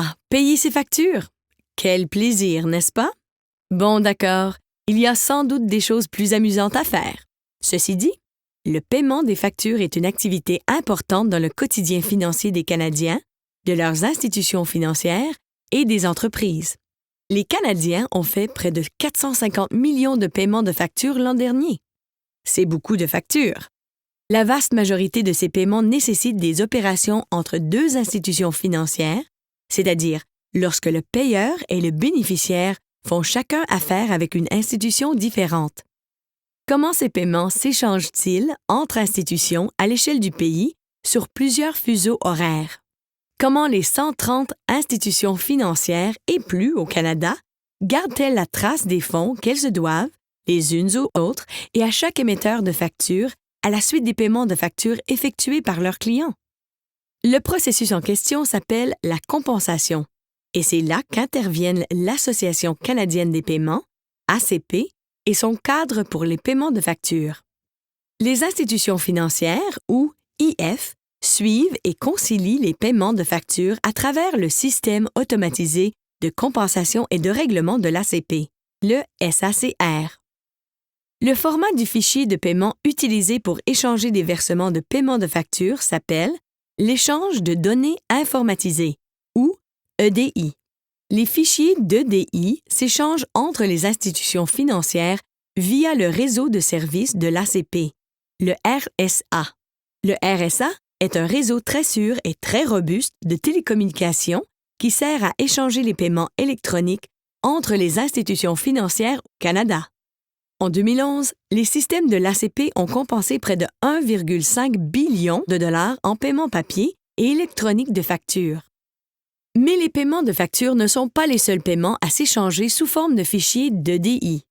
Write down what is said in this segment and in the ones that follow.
Ah, payer ses factures! Quel plaisir, n'est-ce pas? Bon, d'accord, il y a sans doute des choses plus amusantes à faire. Ceci dit, le paiement des factures est une activité importante dans le quotidien financier des Canadiens, de leurs institutions financières et des entreprises. Les Canadiens ont fait près de 450 millions de paiements de factures l'an dernier. C'est beaucoup de factures. La vaste majorité de ces paiements nécessitent des opérations entre deux institutions financières, c'est-à-dire lorsque le payeur et le bénéficiaire font chacun affaire avec une institution différente. Comment ces paiements s'échangent-ils entre institutions à l'échelle du pays sur plusieurs fuseaux horaires? Comment les 130 institutions financières et plus au Canada gardent-elles la trace des fonds qu'elles se doivent, les unes aux autres, et à chaque émetteur de facture à la suite des paiements de factures effectués par leurs clients? Le processus en question s'appelle la compensation, et c'est là qu'interviennent l'Association canadienne des paiements, ACP, et son cadre pour les paiements de factures. Les institutions financières, ou IF, suivent et concilient les paiements de factures à travers le système automatisé de compensation et de règlement de l'ACP, le SACR. Le format du fichier de paiement utilisé pour échanger des versements de paiement de factures s'appelle l'échange de données informatisées, ou EDI. Les fichiers d'EDI s'échangent entre les institutions financières via le réseau de services de l'ACP, le RSA. Le RSA est un réseau très sûr et très robuste de télécommunications qui sert à échanger les paiements électroniques entre les institutions financières au Canada. En 2011, les systèmes de l'ACP ont compensé près de 1,5 billion de dollars en paiements papier et électroniques de factures. Mais les paiements de factures ne sont pas les seuls paiements à s'échanger sous forme de fichiers d'EDI.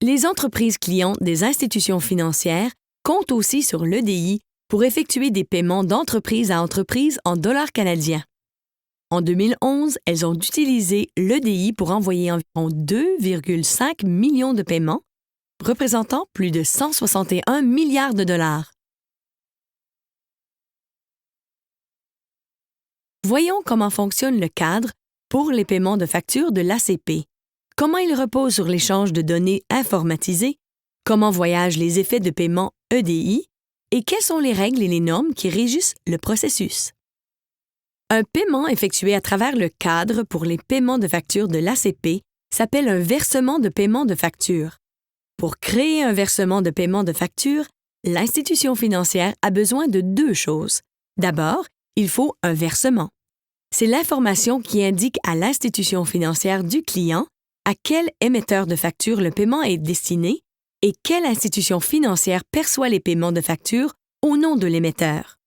Les entreprises clientes des institutions financières comptent aussi sur l'EDI pour effectuer des paiements d'entreprise à entreprise en dollars canadiens. En 2011, elles ont utilisé l'EDI pour envoyer environ 2,5 millions de paiements, représentant plus de 161 milliards de dollars. Voyons comment fonctionne le cadre pour les paiements de factures de l'ACP, comment il repose sur l'échange de données informatisées, comment voyagent les effets de paiement EDI et quelles sont les règles et les normes qui régissent le processus. Un paiement effectué à travers le cadre pour les paiements de factures de l'ACP s'appelle un versement de paiement de facture. Pour créer un versement de paiement de facture, l'institution financière a besoin de deux choses. D'abord, il faut un versement. C'est l'information qui indique à l'institution financière du client à quel émetteur de facture le paiement est destiné et quelle institution financière perçoit les paiements de facture au nom de l'émetteur.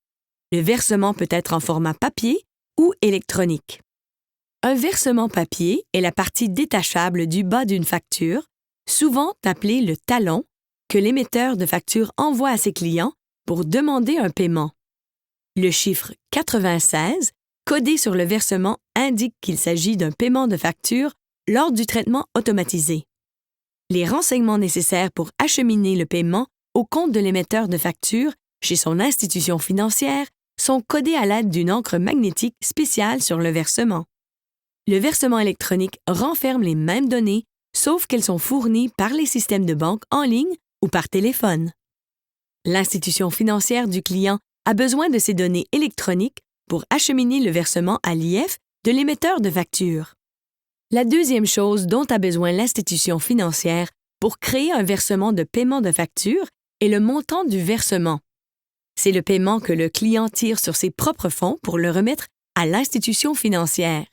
Le versement peut être en format papier ou électronique. Un versement papier est la partie détachable du bas d'une facture, souvent appelée le talon, que l'émetteur de facture envoie à ses clients pour demander un paiement. Le chiffre 96, codé sur le versement, indique qu'il s'agit d'un paiement de facture lors du traitement automatisé. Les renseignements nécessaires pour acheminer le paiement au compte de l'émetteur de facture chez son institution financière sont codés à l'aide d'une encre magnétique spéciale sur le versement. Le versement électronique renferme les mêmes données, sauf qu'elles sont fournies par les systèmes de banque en ligne ou par téléphone. L'institution financière du client a besoin de ces données électroniques pour acheminer le versement à l'IF de l'émetteur de facture. La deuxième chose dont a besoin l'institution financière pour créer un versement de paiement de facture est le montant du versement. C'est le paiement que le client tire sur ses propres fonds pour le remettre à l'institution financière.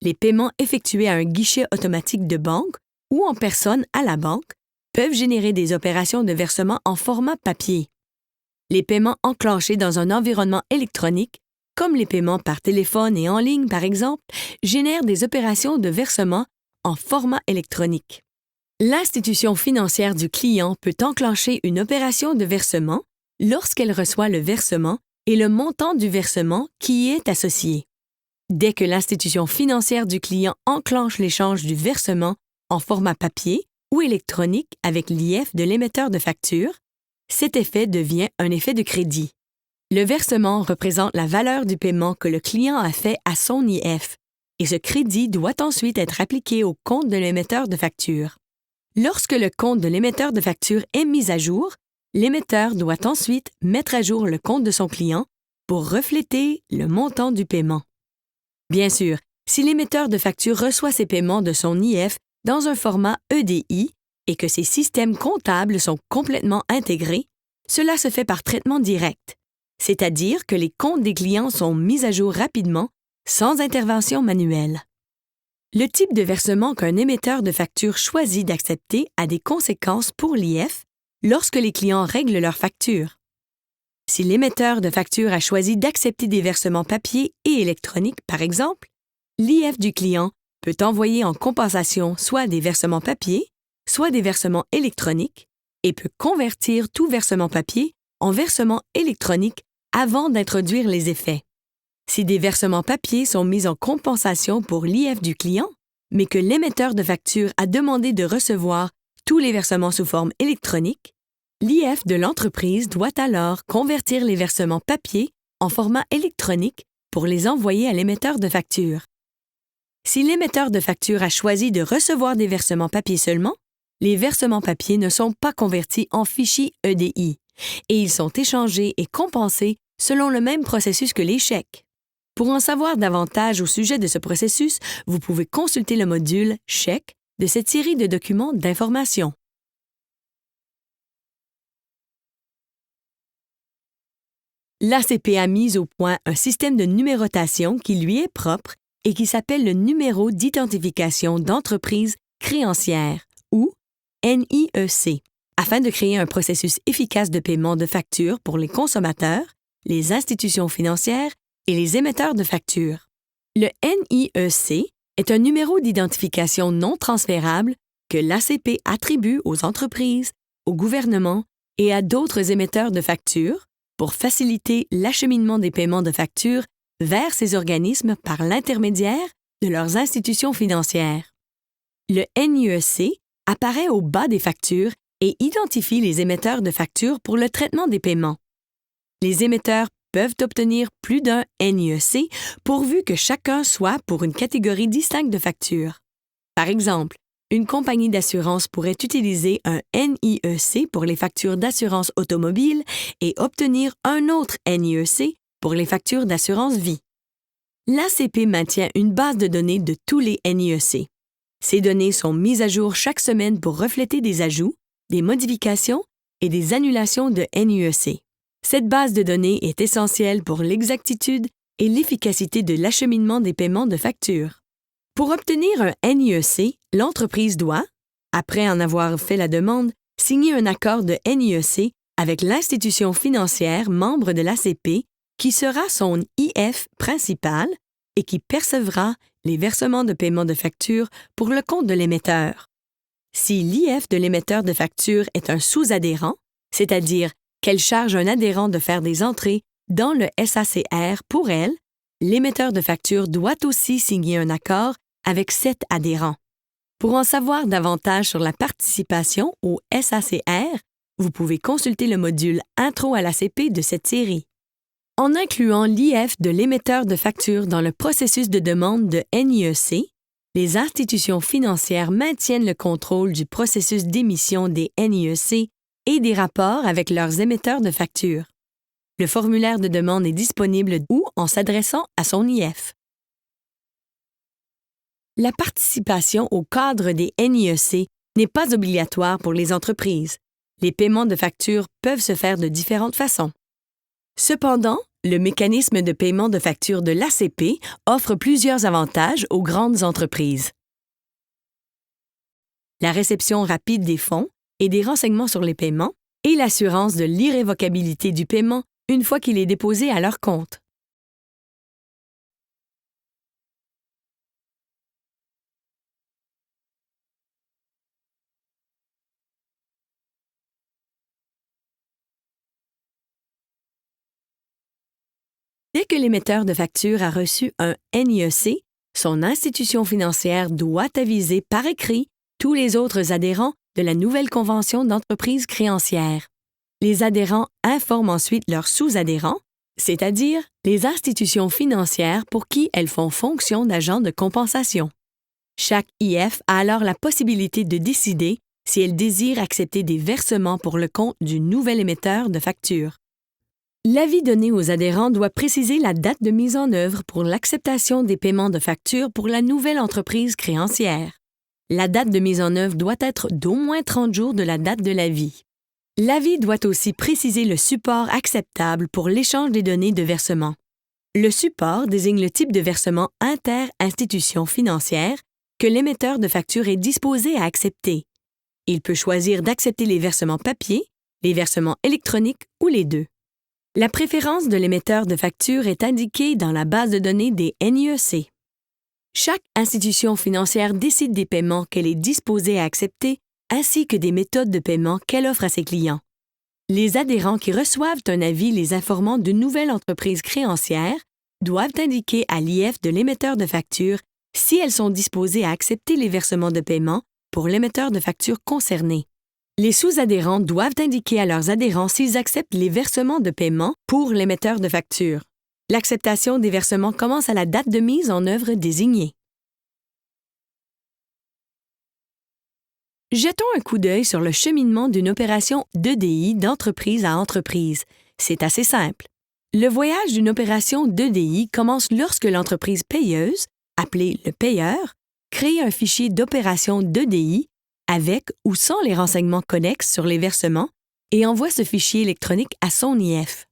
Les paiements effectués à un guichet automatique de banque ou en personne à la banque peuvent générer des opérations de versement en format papier. Les paiements enclenchés dans un environnement électronique, comme les paiements par téléphone et en ligne par exemple, génèrent des opérations de versement en format électronique. L'institution financière du client peut enclencher une opération de versement lorsqu'elle reçoit le versement et le montant du versement qui y est associé. Dès que l'institution financière du client enclenche l'échange du versement en format papier ou électronique avec l'IF de l'émetteur de facture, cet effet devient un effet de crédit. Le versement représente la valeur du paiement que le client a fait à son IF, et ce crédit doit ensuite être appliqué au compte de l'émetteur de facture. Lorsque le compte de l'émetteur de facture est mis à jour, l'émetteur doit ensuite mettre à jour le compte de son client pour refléter le montant du paiement. Bien sûr, si l'émetteur de facture reçoit ses paiements de son IF dans un format EDI et que ses systèmes comptables sont complètement intégrés, cela se fait par traitement direct, c'est-à-dire que les comptes des clients sont mis à jour rapidement, sans intervention manuelle. Le type de versement qu'un émetteur de facture choisit d'accepter a des conséquences pour l'IF lorsque les clients règlent leurs factures. Si l'émetteur de facture a choisi d'accepter des versements papier et électroniques, par exemple, l'IF du client peut envoyer en compensation soit des versements papier, soit des versements électroniques et peut convertir tout versement papier en versement électronique avant d'introduire les effets. Si des versements papier sont mis en compensation pour l'IF du client, mais que l'émetteur de facture a demandé de recevoir tous les versements sous forme électronique, l'IF de l'entreprise doit alors convertir les versements papier en format électronique pour les envoyer à l'émetteur de facture. Si l'émetteur de facture a choisi de recevoir des versements papier seulement, les versements papier ne sont pas convertis en fichiers EDI et ils sont échangés et compensés selon le même processus que les chèques. Pour en savoir davantage au sujet de ce processus, vous pouvez consulter le module « Chèques » de cette série de documents d'information. L'ACP a mis au point un système de numérotation qui lui est propre et qui s'appelle le numéro d'identification d'entreprise créancière, ou NIEC, afin de créer un processus efficace de paiement de factures pour les consommateurs, les institutions financières et les émetteurs de factures. Le NIEC est un numéro d'identification non transférable que l'ACP attribue aux entreprises, au gouvernement et à d'autres émetteurs de factures pour faciliter l'acheminement des paiements de factures vers ces organismes par l'intermédiaire de leurs institutions financières. Le NIEC apparaît au bas des factures et identifie les émetteurs de factures pour le traitement des paiements. Les émetteurs peuvent obtenir plus d'un NIEC pourvu que chacun soit pour une catégorie distincte de factures. Par exemple, une compagnie d'assurance pourrait utiliser un NIEC pour les factures d'assurance automobile et obtenir un autre NIEC pour les factures d'assurance vie. L'ACP maintient une base de données de tous les NIEC. Ces données sont mises à jour chaque semaine pour refléter des ajouts, des modifications et des annulations de NIEC. Cette base de données est essentielle pour l'exactitude et l'efficacité de l'acheminement des paiements de factures. Pour obtenir un NIEC, l'entreprise doit, après en avoir fait la demande, signer un accord de NIEC avec l'institution financière membre de l'ACP qui sera son IF principal et qui percevra les versements de paiement de facture pour le compte de l'émetteur. Si l'IF de l'émetteur de facture est un sous-adhérent, c'est-à-dire qu'elle charge un adhérent de faire des entrées dans le SACR pour elle, l'émetteur de facture doit aussi signer un accord avec cet adhérent. Pour en savoir davantage sur la participation au SACR, vous pouvez consulter le module Intro à l'ACP de cette série. En incluant l'IF de l'émetteur de facture dans le processus de demande de NIEC, les institutions financières maintiennent le contrôle du processus d'émission des NIEC et des rapports avec leurs émetteurs de facture. Le formulaire de demande est disponible ou en s'adressant à son IF. La participation au cadre des NIEC n'est pas obligatoire pour les entreprises. Les paiements de facture peuvent se faire de différentes façons. Cependant, le mécanisme de paiement de facture de l'ACP offre plusieurs avantages aux grandes entreprises. La réception rapide des fonds et des renseignements sur les paiements et l'assurance de l'irrévocabilité du paiement une fois qu'il est déposé à leur compte. Dès que l'émetteur de facture a reçu un NIEC, son institution financière doit aviser par écrit tous les autres adhérents de la nouvelle convention d'entreprise créancière. Les adhérents informent ensuite leurs sous-adhérents, c'est-à-dire les institutions financières pour qui elles font fonction d'agents de compensation. Chaque IF a alors la possibilité de décider si elle désire accepter des versements pour le compte du nouvel émetteur de facture. L'avis donné aux adhérents doit préciser la date de mise en œuvre pour l'acceptation des paiements de facture pour la nouvelle entreprise créancière. La date de mise en œuvre doit être d'au moins 30 jours de la date de l'avis. L'avis doit aussi préciser le support acceptable pour l'échange des données de versement. Le support désigne le type de versement inter-institution financière que l'émetteur de facture est disposé à accepter. Il peut choisir d'accepter les versements papier, les versements électroniques ou les deux. La préférence de l'émetteur de facture est indiquée dans la base de données des NIEC. Chaque institution financière décide des paiements qu'elle est disposée à accepter ainsi que des méthodes de paiement qu'elle offre à ses clients. Les adhérents qui reçoivent un avis les informant d'une nouvelle entreprise créancière doivent indiquer à l'IF de l'émetteur de facture si elles sont disposées à accepter les versements de paiement pour l'émetteur de facture concerné. Les sous-adhérents doivent indiquer à leurs adhérents s'ils acceptent les versements de paiement pour l'émetteur de facture. L'acceptation des versements commence à la date de mise en œuvre désignée. Jetons un coup d'œil sur le cheminement d'une opération d'EDI d'entreprise à entreprise. C'est assez simple. Le voyage d'une opération d'EDI commence lorsque l'entreprise payeuse, appelée le payeur, crée un fichier d'opération d'EDI avec ou sans les renseignements connexes sur les versements et envoie ce fichier électronique à son IF.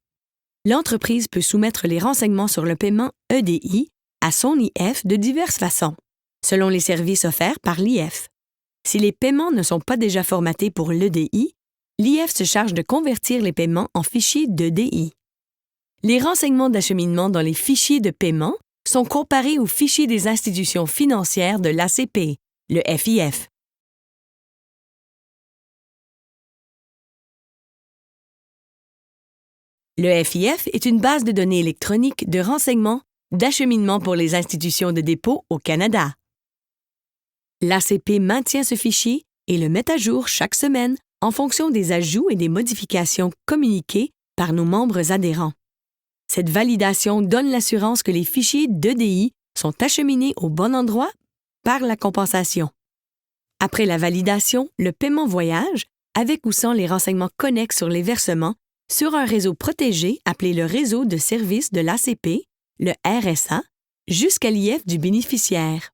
L'entreprise peut soumettre les renseignements sur le paiement EDI à son IF de diverses façons, selon les services offerts par l'IF. Si les paiements ne sont pas déjà formatés pour l'EDI, l'IF se charge de convertir les paiements en fichiers d'EDI. Les renseignements d'acheminement dans les fichiers de paiement sont comparés aux fichiers des institutions financières de l'ACP, le FIF. Le FIF est une base de données électronique de renseignements d'acheminement pour les institutions de dépôt au Canada. L'ACP maintient ce fichier et le met à jour chaque semaine en fonction des ajouts et des modifications communiquées par nos membres adhérents. Cette validation donne l'assurance que les fichiers d'EDI sont acheminés au bon endroit par la compensation. Après la validation, le paiement voyage, avec ou sans les renseignements connexes sur les versements, sur un réseau protégé appelé le réseau de services de l'ACP, le RSA, jusqu'à l'IF du bénéficiaire.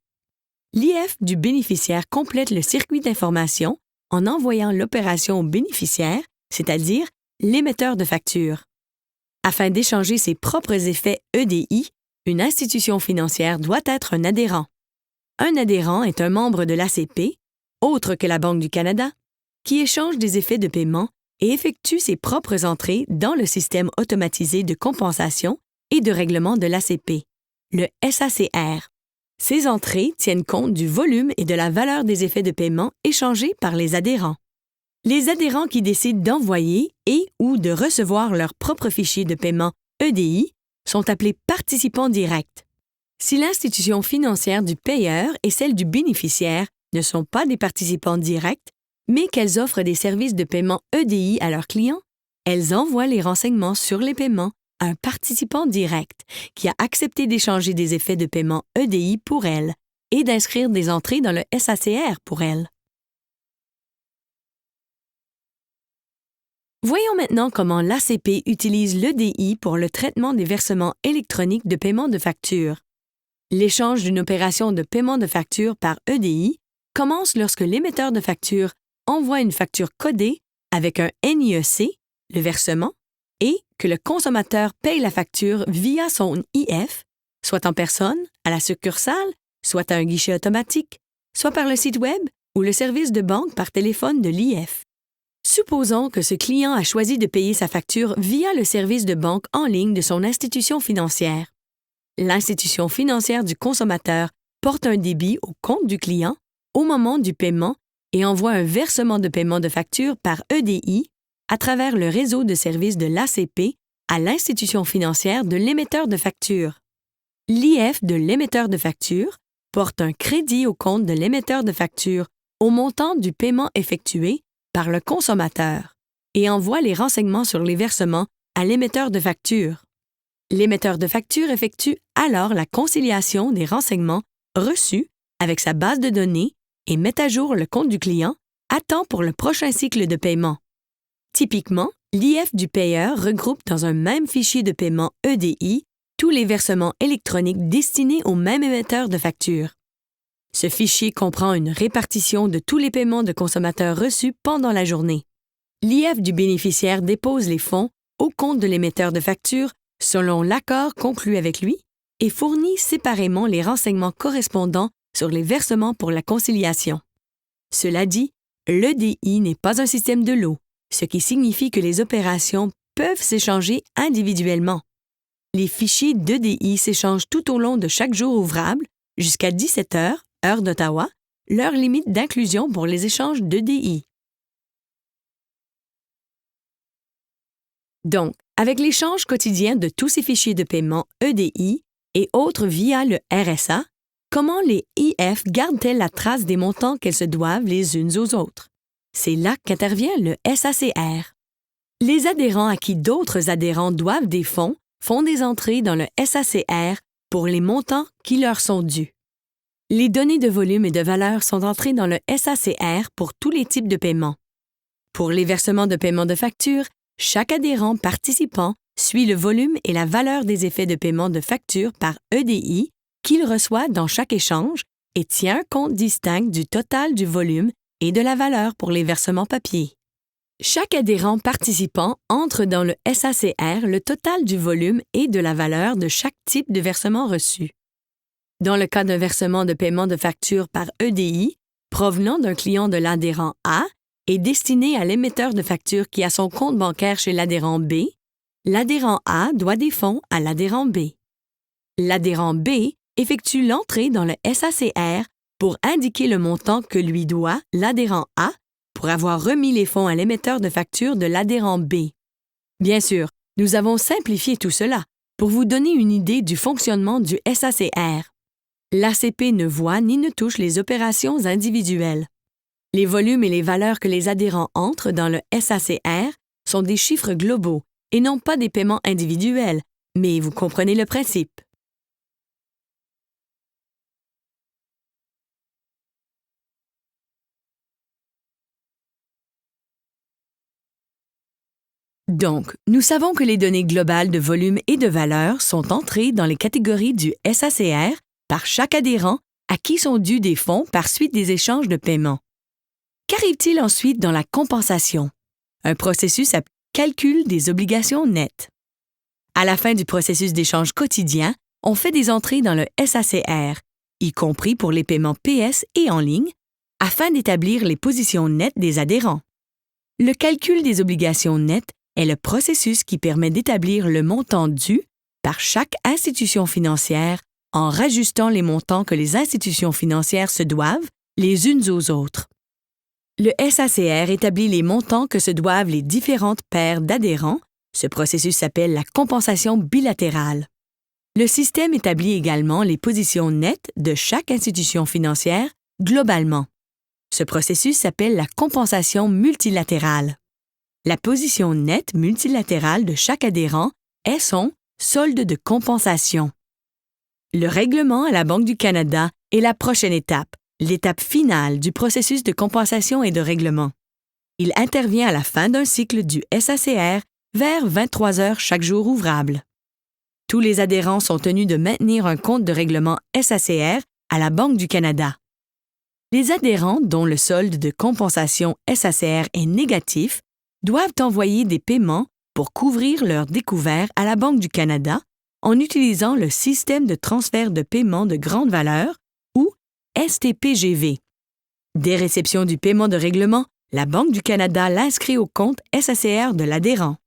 L'IF du bénéficiaire complète le circuit d'information en envoyant l'opération au bénéficiaire, c'est-à-dire l'émetteur de facture. Afin d'échanger ses propres effets EDI, une institution financière doit être un adhérent. Un adhérent est un membre de l'ACP, autre que la Banque du Canada, qui échange des effets de paiement et effectue ses propres entrées dans le système automatisé de compensation et de règlement de l'ACP, le SACR. Ces entrées tiennent compte du volume et de la valeur des effets de paiement échangés par les adhérents. Les adhérents qui décident d'envoyer et ou de recevoir leur propre fichier de paiement EDI sont appelés participants directs. Si l'institution financière du payeur et celle du bénéficiaire ne sont pas des participants directs, mais qu'elles offrent des services de paiement EDI à leurs clients, elles envoient les renseignements sur les paiements à un participant direct qui a accepté d'échanger des effets de paiement EDI pour elles et d'inscrire des entrées dans le SACR pour elles. Voyons maintenant comment l'ACP utilise l'EDI pour le traitement des versements électroniques de paiement de facture. L'échange d'une opération de paiement de facture par EDI commence lorsque l'émetteur de facture envoie une facture codée avec un NIEC, le versement, et que le consommateur paye la facture via son IF, soit en personne, à la succursale, soit à un guichet automatique, soit par le site Web ou le service de banque par téléphone de l'IF. Supposons que ce client a choisi de payer sa facture via le service de banque en ligne de son institution financière. L'institution financière du consommateur porte un débit au compte du client au moment du paiement et envoie un versement de paiement de facture par EDI à travers le réseau de services de l'ACP à l'institution financière de l'émetteur de facture. L'IF de l'émetteur de facture porte un crédit au compte de l'émetteur de facture au montant du paiement effectué par le consommateur et envoie les renseignements sur les versements à l'émetteur de facture. L'émetteur de facture effectue alors la conciliation des renseignements reçus avec sa base de données et met à jour le compte du client à temps pour le prochain cycle de paiement. Typiquement, l'IF du payeur regroupe dans un même fichier de paiement EDI tous les versements électroniques destinés au même émetteur de facture. Ce fichier comprend une répartition de tous les paiements de consommateurs reçus pendant la journée. L'IF du bénéficiaire dépose les fonds au compte de l'émetteur de facture selon l'accord conclu avec lui et fournit séparément les renseignements correspondants sur les versements pour la conciliation. Cela dit, l'EDI n'est pas un système de lot, ce qui signifie que les opérations peuvent s'échanger individuellement. Les fichiers d'EDI s'échangent tout au long de chaque jour ouvrable jusqu'à 17 heures, heure d'Ottawa, l'heure limite d'inclusion pour les échanges d'EDI. Donc, avec l'échange quotidien de tous ces fichiers de paiement EDI et autres via le RSA, comment les IF gardent-elles la trace des montants qu'elles se doivent les unes aux autres? C'est là qu'intervient le SACR. Les adhérents à qui d'autres adhérents doivent des fonds font des entrées dans le SACR pour les montants qui leur sont dus. Les données de volume et de valeur sont entrées dans le SACR pour tous les types de paiements. Pour les versements de paiement de facture, chaque adhérent participant suit le volume et la valeur des effets de paiement de facture par EDI qu'il reçoit dans chaque échange et tient un compte distinct du total du volume et de la valeur pour les versements papier. Chaque adhérent participant entre dans le SACR le total du volume et de la valeur de chaque type de versement reçu. Dans le cas d'un versement de paiement de facture par EDI provenant d'un client de l'adhérent A et destiné à l'émetteur de facture qui a son compte bancaire chez l'adhérent B, l'adhérent A doit des fonds à l'adhérent B. L'adhérent B effectue l'entrée dans le SACR pour indiquer le montant que lui doit l'adhérent A pour avoir remis les fonds à l'émetteur de facture de l'adhérent B. Bien sûr, nous avons simplifié tout cela pour vous donner une idée du fonctionnement du SACR. L'ACP ne voit ni ne touche les opérations individuelles. Les volumes et les valeurs que les adhérents entrent dans le SACR sont des chiffres globaux et non pas des paiements individuels, mais vous comprenez le principe. Donc, nous savons que les données globales de volume et de valeur sont entrées dans les catégories du SACR par chaque adhérent à qui sont dus des fonds par suite des échanges de paiement. Qu'arrive-t-il ensuite dans la compensation? Un processus appelé calcul des obligations nettes. À la fin du processus d'échange quotidien, on fait des entrées dans le SACR, y compris pour les paiements PS et en ligne, afin d'établir les positions nettes des adhérents. Le calcul des obligations nettes est le processus qui permet d'établir le montant dû par chaque institution financière en rajustant les montants que les institutions financières se doivent les unes aux autres. Le SACR établit les montants que se doivent les différentes paires d'adhérents. Ce processus s'appelle la compensation bilatérale. Le système établit également les positions nettes de chaque institution financière globalement. Ce processus s'appelle la compensation multilatérale. La position nette multilatérale de chaque adhérent est son solde de compensation. Le règlement à la Banque du Canada est la prochaine étape, l'étape finale du processus de compensation et de règlement. Il intervient à la fin d'un cycle du SACR vers 23 heures chaque jour ouvrable. Tous les adhérents sont tenus de maintenir un compte de règlement SACR à la Banque du Canada. Les adhérents dont le solde de compensation SACR est négatif doivent envoyer des paiements pour couvrir leurs découverts à la Banque du Canada en utilisant le système de transfert de paiement de grande valeur ou STPGV. Dès réception du paiement de règlement, la Banque du Canada l'inscrit au compte SACR de l'adhérent.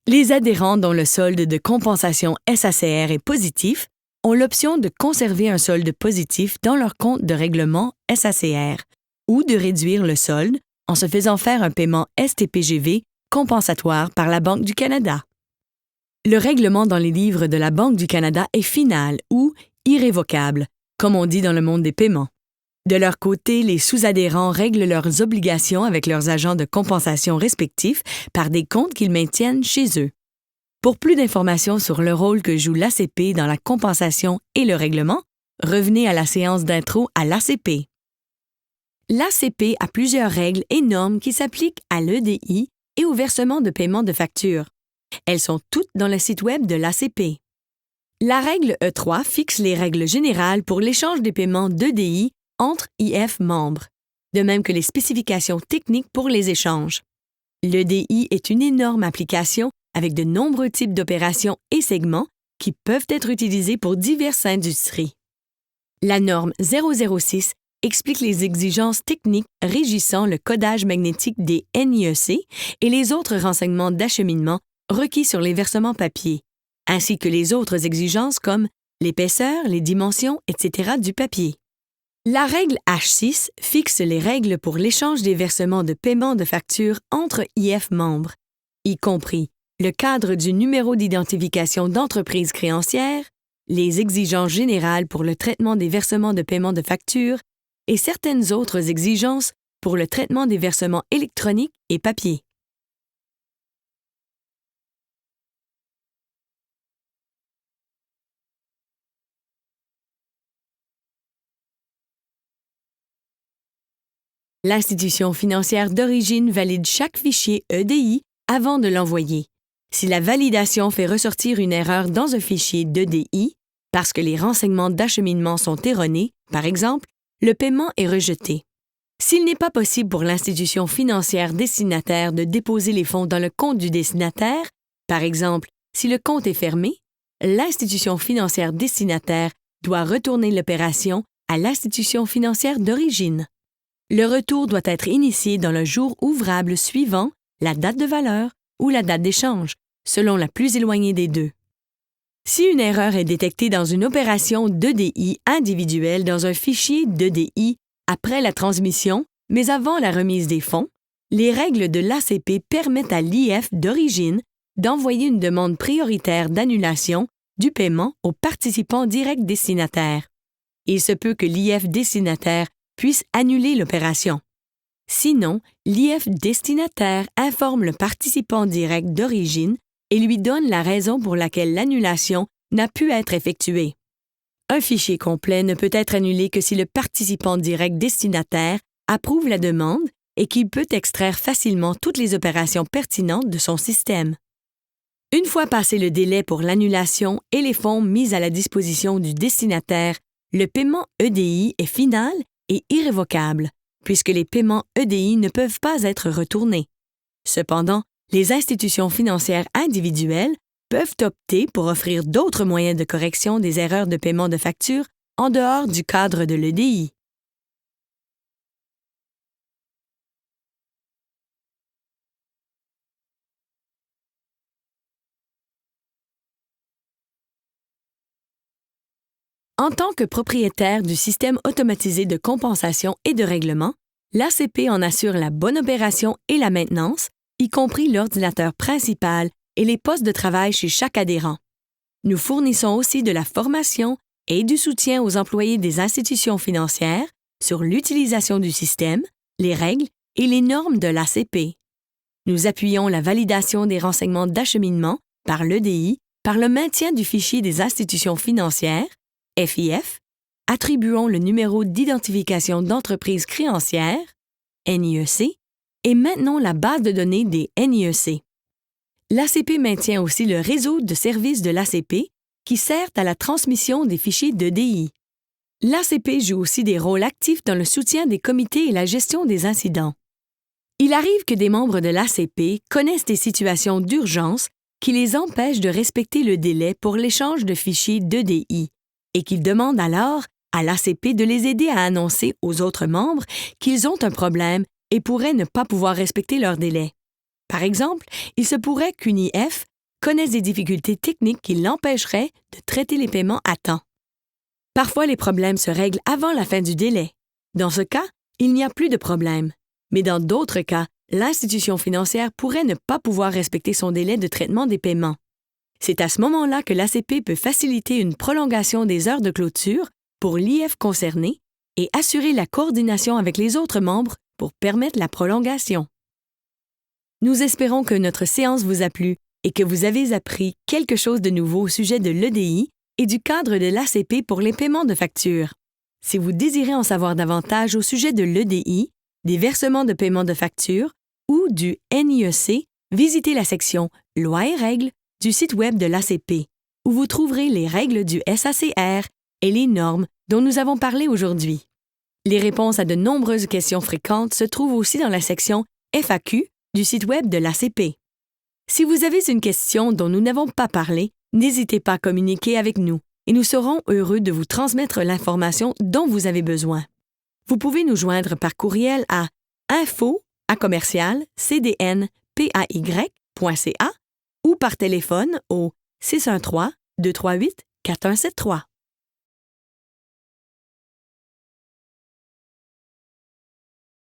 Les adhérents dont le solde de compensation SACR est positif ont l'option de conserver un solde positif dans leur compte de règlement SACR ou de réduire le solde en se faisant faire un paiement STPGV compensatoire par la Banque du Canada. Le règlement dans les livres de la Banque du Canada est final ou irrévocable, comme on dit dans le monde des paiements. De leur côté, les sous-adhérents règlent leurs obligations avec leurs agents de compensation respectifs par des comptes qu'ils maintiennent chez eux. Pour plus d'informations sur le rôle que joue l'ACP dans la compensation et le règlement, revenez à la séance d'intro à l'ACP. L'ACP a plusieurs règles et normes qui s'appliquent à l'EDI et au versement de paiement de factures. Elles sont toutes dans le site Web de l'ACP. La règle E3 fixe les règles générales pour l'échange des paiements d'EDI entre IF membres, de même que les spécifications techniques pour les échanges. L'EDI est une énorme application avec de nombreux types d'opérations et segments qui peuvent être utilisés pour diverses industries. La norme 006 explique les exigences techniques régissant le codage magnétique des NIEC et les autres renseignements d'acheminement requis sur les versements papier, ainsi que les autres exigences comme l'épaisseur, les dimensions, etc. du papier. La règle H6 fixe les règles pour l'échange des versements de paiement de factures entre IF membres, y compris le cadre du numéro d'identification d'entreprise créancière, les exigences générales pour le traitement des versements de paiement de factures et certaines autres exigences pour le traitement des versements électroniques et papier. L'institution financière d'origine valide chaque fichier EDI avant de l'envoyer. Si la validation fait ressortir une erreur dans un fichier d'EDI, parce que les renseignements d'acheminement sont erronés, par exemple, le paiement est rejeté. S'il n'est pas possible pour l'institution financière destinataire de déposer les fonds dans le compte du destinataire, par exemple, si le compte est fermé, l'institution financière destinataire doit retourner l'opération à l'institution financière d'origine. Le retour doit être initié dans le jour ouvrable suivant la date de valeur ou la date d'échange, selon la plus éloignée des deux. Si une erreur est détectée dans une opération d'EDI individuelle dans un fichier d'EDI après la transmission, mais avant la remise des fonds, les règles de l'ACP permettent à l'IF d'origine d'envoyer une demande prioritaire d'annulation du paiement au participant direct destinataire. Il se peut que l'IF destinataire puisse annuler l'opération. Sinon, l'IF destinataire informe le participant direct d'origine et lui donne la raison pour laquelle l'annulation n'a pu être effectuée. Un fichier complet ne peut être annulé que si le participant direct destinataire approuve la demande et qu'il peut extraire facilement toutes les opérations pertinentes de son système. Une fois passé le délai pour l'annulation et les fonds mis à la disposition du destinataire, le paiement EDI est final et irrévocable, puisque les paiements EDI ne peuvent pas être retournés. Cependant, les institutions financières individuelles peuvent opter pour offrir d'autres moyens de correction des erreurs de paiement de facture en dehors du cadre de l'EDI. En tant que propriétaire du système automatisé de compensation et de règlement, l'ACP en assure la bonne opération et la maintenance, y compris l'ordinateur principal et les postes de travail chez chaque adhérent. Nous fournissons aussi de la formation et du soutien aux employés des institutions financières sur l'utilisation du système, les règles et les normes de l'ACP. Nous appuyons la validation des renseignements d'acheminement par l'EDI par le maintien du fichier des institutions financières, FIF, attribuons le numéro d'identification d'entreprise créancière, NIEC, et maintenons la base de données des NIEC. L'ACP maintient aussi le réseau de services de l'ACP qui sert à la transmission des fichiers d'EDI. L'ACP joue aussi des rôles actifs dans le soutien des comités et la gestion des incidents. Il arrive que des membres de l'ACP connaissent des situations d'urgence qui les empêchent de respecter le délai pour l'échange de fichiers d'EDI et qu'ils demandent alors à l'ACP de les aider à annoncer aux autres membres qu'ils ont un problème et pourraient ne pas pouvoir respecter leur délai. Par exemple, il se pourrait qu'une IF connaisse des difficultés techniques qui l'empêcheraient de traiter les paiements à temps. Parfois, les problèmes se règlent avant la fin du délai. Dans ce cas, il n'y a plus de problème. Mais dans d'autres cas, l'institution financière pourrait ne pas pouvoir respecter son délai de traitement des paiements. C'est à ce moment-là que l'ACP peut faciliter une prolongation des heures de clôture pour l'IF concerné et assurer la coordination avec les autres membres pour permettre la prolongation. Nous espérons que notre séance vous a plu et que vous avez appris quelque chose de nouveau au sujet de l'EDI et du cadre de l'ACP pour les paiements de factures. Si vous désirez en savoir davantage au sujet de l'EDI, des versements de paiement de factures ou du NIEC, visitez la section Lois et règles du site Web de l'ACP, où vous trouverez les règles du SACR et les normes dont nous avons parlé aujourd'hui. Les réponses à de nombreuses questions fréquentes se trouvent aussi dans la section FAQ du site Web de l'ACP. Si vous avez une question dont nous n'avons pas parlé, n'hésitez pas à communiquer avec nous et nous serons heureux de vous transmettre l'information dont vous avez besoin. Vous pouvez nous joindre par courriel à info@cdnpay.ca ou par téléphone au 613-238-4173.